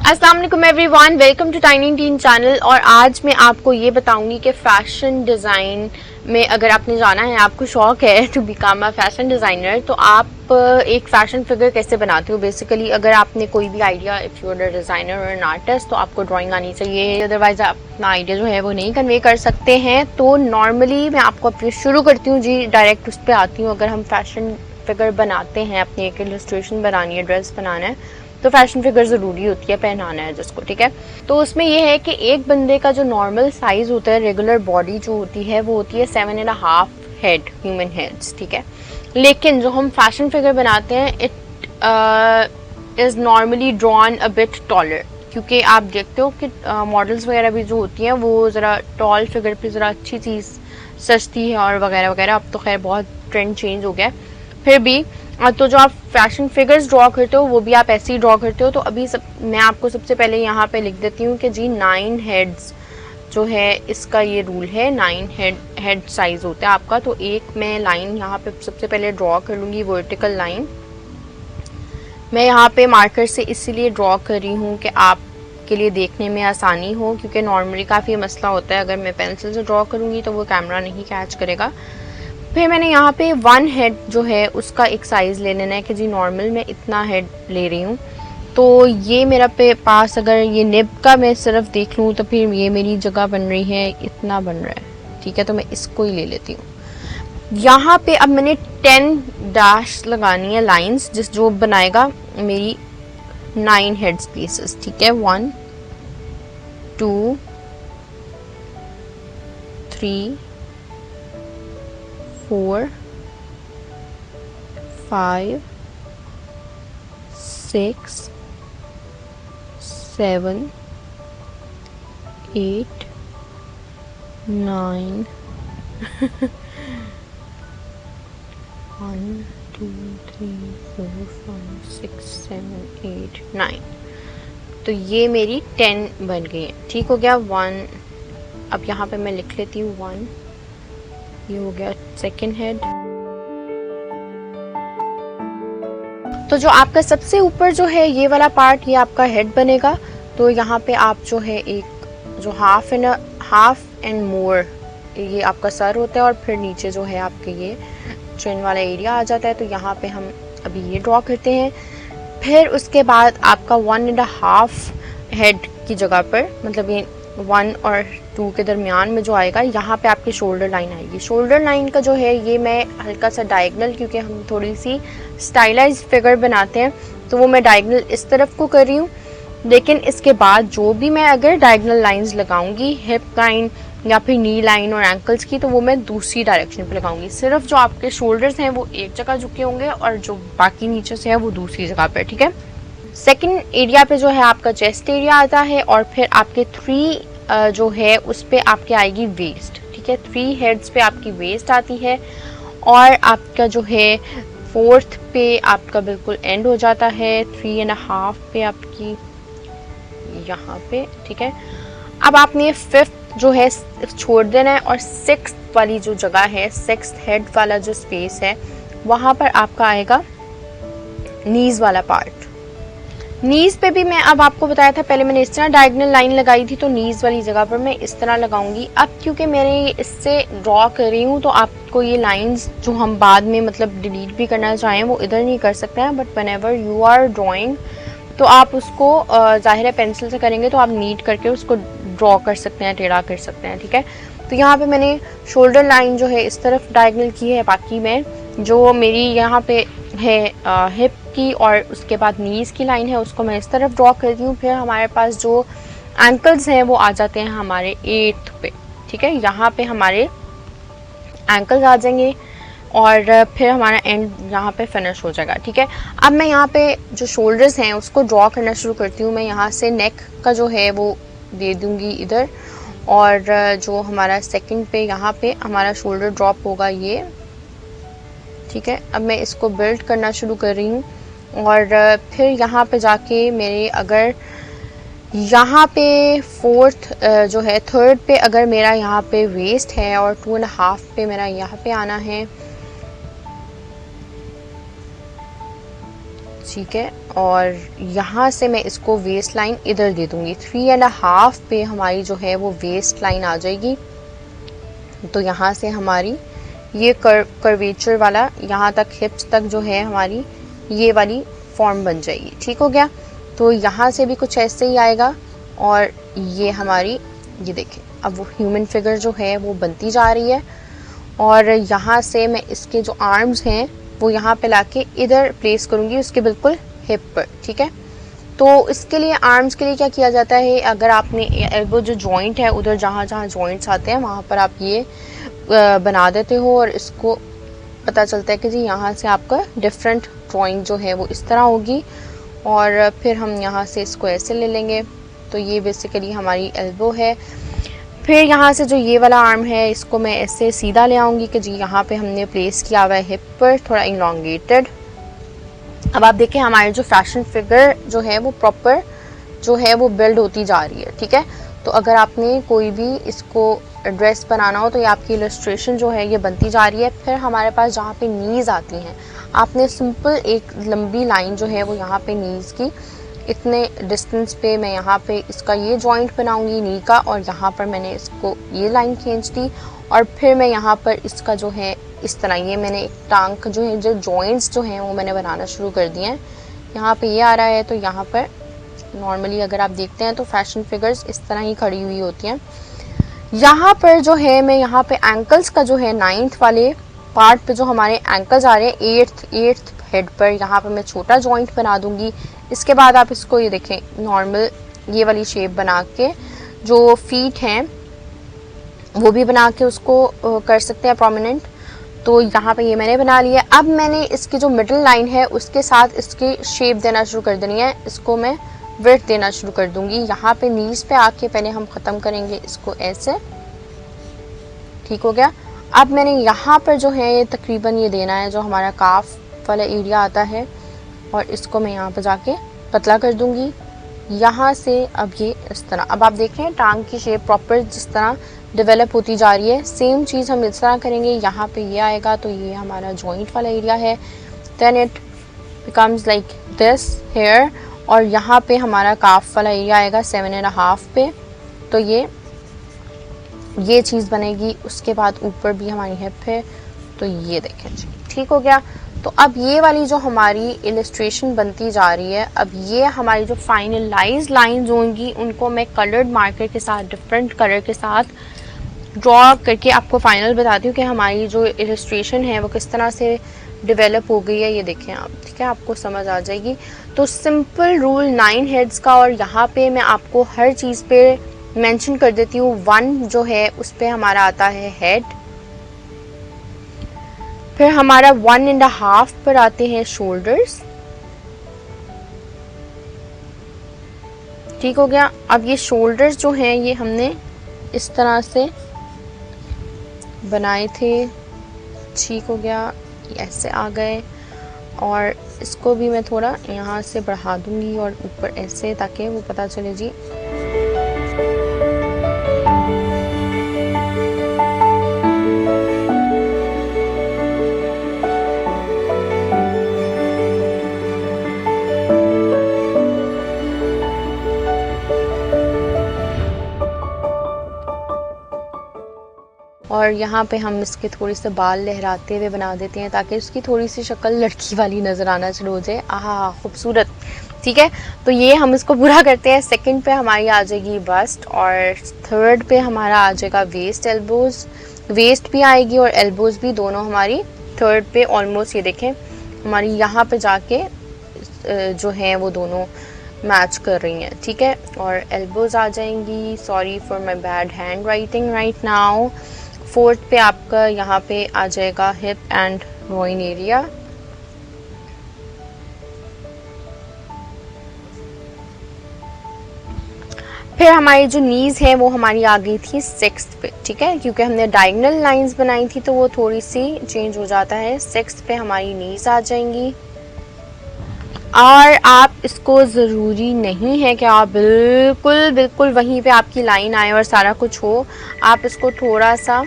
अस्सलाम वालेकुम everyone, welcome to tiny teen channel. और आज मैं आपको ये बताऊंगी कि फैशन डिज़ाइन में अगर आपने जाना है, आपको शौक है to become a fashion designer, तो आप एक फैशन फिगर कैसे बनाते हो। बेसिकली अगर आपने कोई भी idea, if you are a designer और एन आर्टिस्ट, तो आपको ड्राइंग आनी चाहिए, अदरवाइज आप अपना आइडिया जो है वो नहीं कन्वे कर सकते हैं। तो नॉर्मली मैं आपको अपनी शुरू करती हूँ जी, डायरेक्ट उस पर आती हूँ। अगर हम फैशन फिगर बनाते हैं, अपनी एक इलस्ट्रेशन बनानी है, ड्रेस बनाना है, तो फैशन फिगर ज़रूरी होती है, पहनाना है जिसको, ठीक है। तो उसमें यह है कि एक बंदे का जो नॉर्मल साइज़ होता है, रेगुलर बॉडी जो होती है वो होती है 7.5 हेड, ह्यूमन हेड्स, ठीक है। लेकिन जो हम फैशन फिगर बनाते हैं, it is normally drawn a bit taller, क्योंकि आप देखते हो कि मॉडल्स वगैरह भी जो होती हैं वो ज़रा टॉल फिगर पे ज़रा अच्छी चीज़ सस्ती है और वगैरह वगैरह। अब तो खैर बहुत ट्रेंड चेंज हो गया, फिर भी तो जो आप फैशन फिगर्स ड्रॉ करते हो वो भी आप ऐसे ही ड्रॉ करते हो। तो अभी मैं आपको सबसे पहले यहाँ पे लिख देती हूँ कि जी 9 हेड्स जो है, इसका ये रूल है, 9 हेड साइज होता है आपका। तो एक मैं लाइन यहाँ पे सबसे पहले ड्रॉ कर लूँगी, वर्टिकल लाइन। मैं यहाँ पे मार्कर से इसीलिए ड्रॉ कर रही हूँ कि आप के लिए देखने में आसानी हो, क्योंकि नॉर्मली काफ़ी मसला होता है, अगर मैं पेंसिल से ड्रॉ करूँगी तो वो कैमरा नहीं कैच करेगा। फिर मैंने यहाँ पे 1 हेड जो है उसका एक साइज़ ले लेना है कि जी नॉर्मल मैं इतना हेड ले रही हूँ। तो ये मेरा पास अगर ये निब का मैं सिर्फ देख लूँ तो फिर ये मेरी जगह बन रही है, इतना बन रहा है, ठीक है। तो मैं इसको ही ले लेती हूँ। यहाँ पे अब मैंने 10 डैश लगानी है, लाइंस, जिस जो बनाएगा मेरी 9 हेड स्पेसेस, ठीक है। 1 2 3 4 5 6 7 8 9 1 2 3 4 5 6 7 8 9। तो ये मेरी 10 बन गई है, ठीक हो गया। 1, अब यहाँ पे मैं लिख लेती हूँ 1, ये हो गया सेकेंड हेड। तो जो आपका सबसे ऊपर जो है ये वाला पार्ट, ये आपका हेड बनेगा। तो यहाँ पे आप जो है एक जो हाफ एंड मोर, ये आपका सर होता है, और फिर नीचे जो है आपके ये चिन वाला एरिया आ जाता है। तो यहाँ पे हम अभी ये ड्रॉ करते हैं। फिर उसके बाद आपका 1.5 हेड की जगह पर, मतलब ये 1 और 2 के दरमियान में जो आएगा, यहाँ पे आपकी शोल्डर लाइन आएगी। शोल्डर लाइन का जो है ये मैं हल्का सा डायगनल, क्योंकि हम थोड़ी सी स्टाइलाइज फिगर बनाते हैं, तो वो मैं डायगनल इस तरफ को कर रही हूँ। लेकिन इसके बाद जो भी मैं अगर डायगनल लाइंस लगाऊंगी, हिप लाइन या फिर नी लाइन और एंकल्स की, तो वो मैं दूसरी डायरेक्शन पे लगाऊंगी। सिर्फ जो आपके शोल्डर्स हैं वो एक जगह झुके होंगे और जो बाकी नीचे से है वो दूसरी जगह पे, ठीक है। सेकंड एरिया पे जो है आपका चेस्ट एरिया आता है, और फिर आपके 3 जो है उस पे आपके आएगी वेस्ट, ठीक है। 3 हेड्स पे आपकी वेस्ट आती है, और आपका जो है 4th पे आपका बिल्कुल एंड हो जाता है, 3.5 पे आपकी यहाँ पे, ठीक है। अब आपने 5th जो है छोड़ देना है, और 6th वाली जो जगह है, 6th हेड वाला जो स्पेस है, वहाँ पर आपका आएगा नीज वाला पार्ट। नीज पे भी मैं अब आपको बताया था, पहले मैंने इस तरह डायगोनल लाइन लगाई थी, तो नीज वाली जगह पर मैं इस तरह लगाऊंगी। अब क्योंकि मैंने इससे ड्रॉ कर रही हूँ, तो आपको ये लाइंस जो हम बाद में मतलब डिलीट भी करना चाहें वो इधर नहीं कर सकते हैं, but whenever you are drawing तो आप उसको जाहिर है पेंसिल से करेंगे तो आप नीट करके उसको ड्रॉ कर सकते हैं, टेढ़ा कर सकते हैं, ठीक है। तो यहाँ पे मैंने शोल्डर लाइन जो है इस तरफ डायगोनल की है, बाकी मैं जो मेरी यहाँ पे है हिप की और उसके बाद नीज की लाइन है उसको मैं इस तरफ ड्रॉ करती हूँ। फिर हमारे पास जो एंकल्स हैं वो आ जाते हैं हमारे 8th पे, ठीक है। यहाँ पे हमारे एंकल्स आ जाएंगे और फिर हमारा एंड यहाँ पे फिनिश हो जाएगा, ठीक है। अब मैं यहाँ पे जो शोल्डर्स हैं उसको ड्रॉ करना शुरू करती हूँ। मैं यहाँ से नेक का जो है वो दे दूँगी इधर, और जो हमारा सेकंड पे यहाँ पे हमारा शोल्डर ड्रॉप होगा ये, ठीक है। अब मैं इसको बिल्ड करना शुरू कर रही हूँ, और फिर यहाँ पे जाके मेरे अगर यहाँ पे 4th जो है 3rd पे अगर मेरा यहाँ पे वेस्ट है, और 2.5 पे मेरा यहाँ पे आना है, ठीक है। और यहाँ से मैं इसको वेस्ट लाइन इधर दे दूंगी, 3.5 पे हमारी जो है वो वेस्ट लाइन आ जाएगी। तो यहाँ से हमारी ये कर्वेचर वाला यहाँ तक हिप्स तक जो है हमारी ये वाली फॉर्म बन जाएगी। ठीक हो गया। तो यहाँ से भी कुछ ऐसे ही आएगा और ये हमारी, ये देखें अब वो ह्यूमन फिगर जो है वो बनती जा रही है। और यहाँ से मैं इसके जो आर्म्स हैं वो यहाँ पे लाके इधर प्लेस करूँगी उसके बिल्कुल हिप पर। ठीक है। तो इसके लिए आर्म्स के लिए क्या किया जाता है, अगर आपने एल्बो जो जॉइंट है उधर जहाँ जहाँ जॉइंट्स आते हैं वहाँ पर आप ये बना देते हो और इसको पता चलता है कि जी यहाँ से आपका डिफरेंट ड्राइंग जो है वो इस तरह होगी। और फिर हम यहाँ से इसको ऐसे ले लेंगे। तो ये बेसिकली हमारी एल्बो है। फिर यहाँ से जो ये वाला आर्म है इसको मैं ऐसे सीधा ले आऊँगी कि जी यहाँ पे हमने प्लेस किया हुआ है हिप पर, थोड़ा इलॉन्गेटेड। अब आप देखें हमारे जो फैशन फिगर जो है वो प्रॉपर जो है वो बिल्ड होती जा रही है। ठीक है। तो अगर आपने कोई भी इसको ड्रेस बनाना हो तो ये आपकी इलस्ट्रेशन जो है ये बनती जा रही है। फिर हमारे पास जहाँ पे नीज आती हैं, आपने सिंपल एक लंबी लाइन जो है वो यहाँ पे नीज की इतने डिस्टेंस पे मैं यहाँ पे इसका ये जॉइंट बनाऊंगी नी का, और यहाँ पर मैंने इसको ये लाइन खींच दी। और फिर मैं यहाँ पर इसका जो है इस तरह ये मैंने एक टांग का जो है जो जॉइंट्स जो हैं वो मैंने बनाना शुरू कर दिए हैं। यहाँ पे ये आ रहा है। तो यहाँ पर नॉर्मली अगर आप देखते हैं तो फैशन फिगर्स इस तरह ही खड़ी हुई होती हैं। यहाँ पर जो है मैं यहाँ पे एंकल्स का जो है 9th वाले पार्ट पे जो हमारे एंकल्स आ रहे हैं 8th हेड पर, यहाँ पर मैं छोटा जॉइंट बना दूंगी। इसके बाद आप इसको ये देखें नॉर्मल ये वाली शेप बना के जो फीट हैं वो भी बना के उसको कर सकते हैं प्रोमिनेंट। तो यहाँ पे ये मैंने बना लिया। अब मैंने इसकी जो मिडिल लाइन है उसके साथ इसकी शेप देना शुरू कर देनी है। इसको मैं विड्थ देना शुरू कर दूंगी। यहाँ पे नीज पे आके पहले हम ख़त्म करेंगे इसको ऐसे। ठीक हो गया। अब मैंने यहाँ पर जो है तकरीबन ये देना है जो हमारा काफ वाला एरिया आता है, और इसको मैं यहाँ पर जाके पतला कर दूंगी यहाँ से। अब ये इस तरह, अब आप देख रहे हैं टांग की शेप प्रॉपर जिस तरह डेवलप होती जा रही है। सेम चीज़ हम इस तरह करेंगे। यहाँ पे ये आएगा तो ये हमारा जॉइंट वाला एरिया है। Then it becomes like this hair, और यहाँ पे हमारा काफ वाला एरिया आएगा 7.5 पे। तो ये चीज़ बनेगी। उसके बाद ऊपर भी हमारी हिप है। तो ये देखें जी, ठीक हो गया। तो अब ये वाली जो हमारी इलस्ट्रेशन बनती जा रही है, अब ये हमारी जो फाइनलाइज लाइंस होंगी उनको मैं कलर्ड मार्कर के साथ डिफरेंट कलर के साथ ड्रॉ करके आपको फाइनल बताती हूँ कि हमारी जो इलस्ट्रेशन है वो किस तरह से डेवलप हो गई है। ये देखें आप, ठीक है, आपको समझ आ जाएगी। तो सिंपल रूल 9 हेड्स का, और यहाँ पे मैं आपको हर चीज़ पे मेंशन कर देती हूँ। 1 जो है उस पे हमारा आता है हेड, फिर हमारा 1.5 पर आते हैं शोल्डर्स। ठीक हो गया। अब ये शोल्डर्स जो हैं ये हमने इस तरह से बनाए थे। ठीक हो गया, ऐसे आ गए। और इसको भी मैं थोड़ा यहाँ से बढ़ा दूंगी और ऊपर ऐसे, ताकि वो पता चले जी। और यहाँ पे हम इसके थोड़े से बाल लहराते हुए बना देते हैं ताकि उसकी थोड़ी सी शक्ल लड़की वाली नज़र आना शुरू हो जाए। आहा, खूबसूरत। ठीक है, तो ये हम इसको पूरा करते हैं। सेकंड पे हमारी आ जाएगी बस्ट, और थर्ड पे हमारा आ जाएगा वेस्ट, एल्बोज। वेस्ट भी आएगी और एल्बोज भी, दोनों हमारी थर्ड पे ऑलमोस्ट ये देखें हमारी यहाँ पे जाके जो है वो दोनों मैच कर रही हैं। ठीक है, और एल्बोज आ जाएंगी। Sorry for my bad hand writing right now. Fourth पे आपका यहाँ पे आ जाएगा हिप एंड ग्रोइन एरिया। फिर हमारी जो नीज है वो हमारी आ गई थी 6th पे। ठीक है, क्योंकि हमने डायगोनल लाइंस बनाई थी तो वो थोड़ी सी चेंज हो जाता है। 6th पे हमारी नीज आ जाएंगी। और आप इसको ज़रूरी नहीं है कि आप बिल्कुल वहीं पे आपकी लाइन आए और सारा कुछ हो। आप इसको थोड़ा सा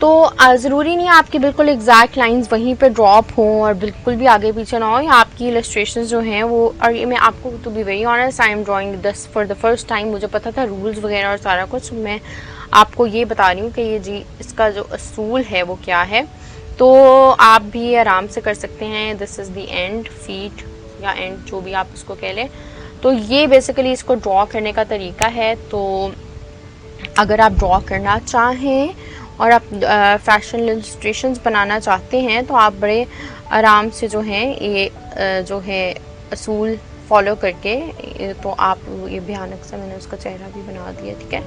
तो ज़रूरी नहीं है आपकी बिल्कुल एग्जैक्ट लाइंस वहीं पे ड्रॉप हों और बिल्कुल भी आगे पीछे ना हो, या आपकी इलस्ट्रेशंस जो हैं वो, और ये मैं आपको to be very honest I am drawing this for the first time, मुझे पता था रूल्स वगैरह और सारा कुछ, मैं आपको ये बता रही हूँ कि ये जी इसका जो असूल है वो क्या है। तो आप भी आराम से कर सकते हैं। This is the end, feet या एंड जो भी आप इसको कह लें। तो ये बेसिकली इसको ड्रॉ करने का तरीका है। तो अगर आप ड्रॉ करना चाहें और आप फैशन इलस्ट्रेशंस बनाना चाहते हैं तो आप बड़े आराम से जो है ये जो है असूल फॉलो करके, तो आप ये भयानक सा मैंने उसका चेहरा भी बना दिया, ठीक है।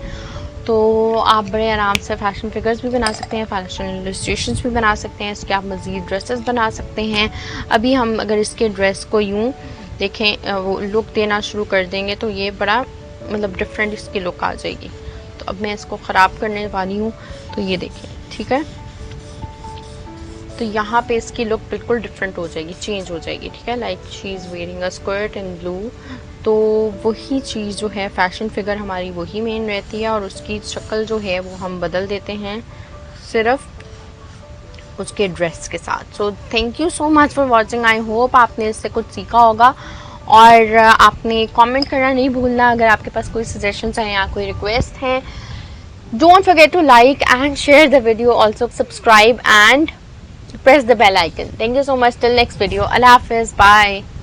तो आप बड़े आराम से फैशन फिगर्स भी बना सकते हैं, फैशन इलस्ट्रेशंस भी बना सकते हैं, इसके आप मज़ीद ड्रेसेस बना सकते हैं। अभी हम अगर इसके ड्रेस को यूँ देखें, वो लुक देना शुरू कर देंगे तो ये बड़ा मतलब डिफरेंट इसकी लुक आ जाएगी। तो अब मैं इसको ख़राब करने वाली हूँ, तो ये देखें, ठीक है। तो यहाँ पे इसकी लुक बिल्कुल डिफरेंट हो जाएगी, चेंज हो जाएगी, ठीक है। Like she is wearing a skirt in blue. तो वही चीज़ जो है फैशन फिगर हमारी वही मेन रहती है, और उसकी शक्ल जो है वो हम बदल देते हैं सिर्फ उसके ड्रेस के साथ। So thank you so much for watching. I hope आपने इससे कुछ सीखा होगा, और आपने कमेंट करना नहीं भूलना अगर आपके पास कोई सजेशंस हैं या कोई रिक्वेस्ट हैं। Don't forget to like and share the video, also subscribe and press the bell icon. Thank you so much. Till next video. Allah Hafiz. Bye.